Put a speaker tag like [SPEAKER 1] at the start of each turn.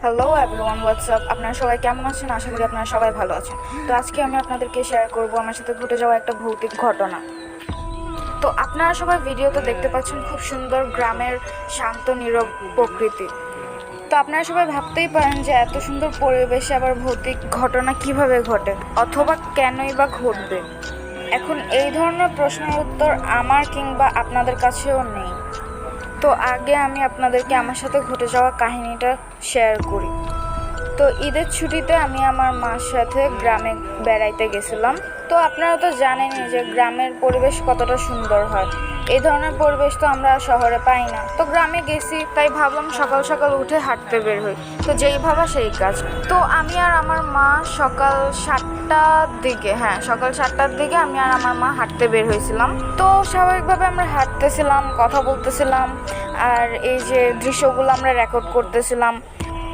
[SPEAKER 1] Hello everyone, WhatsApp. আপনারা সবাই কেমন আছেন? আশা করি আপনারা সবাই ভালো আছেন। তো আজকে আমি আপনাদেরকে শেয়ার করব আমার সাথে ঘটে যাওয়া একটা ভৌতিক ঘটনা। তো আপনারা সবাই ভিডিওতে দেখতে পাচ্ছেন খুব সুন্দর গ্রামের শান্ত নীরব প্রকৃতি। তো আপনারা সবাই ভাবতেই পারেন যে এত সুন্দর পরিবেশে আবার ভৌতিক ঘটনা কিভাবে ঘটে অথবা কেনই বা ঘটবে। এখন এই ধরনের প্রশ্নের উত্তর আমার কিংবা আপনাদের কাছেও নেই। তো আগে আমি আপনাদেরকে আমার সাথে ঘটে যাওয়া কাহিনীটা শেয়ার করি। তো ঈদের ছুটিতে আমি আমার মার সাথে গ্রামে বেড়াইতে গেছিলাম। তো আপনারা তো জানেনই যে গ্রামের পরিবেশ কতটা সুন্দর হয়। এই ধরনের পরিবেশ তো আমরা শহরে পাই না। তো গ্রামে গেছি, তাই ভাবলাম সকাল সকাল উঠে হাঁটতে বের হই। তো যেই ভাবা সেই কাজ। তো আমি আর আমার মা সকাল 7টার দিকে আমি আর আমার মা হাঁটতে বের হয়েছিলাম। তো স্বাভাবিকভাবে আমরা হাঁটতেছিলাম, কথা বলতেছিলাম, আর এই যে দৃশ্যগুলো আমরা রেকর্ড করতেছিলাম।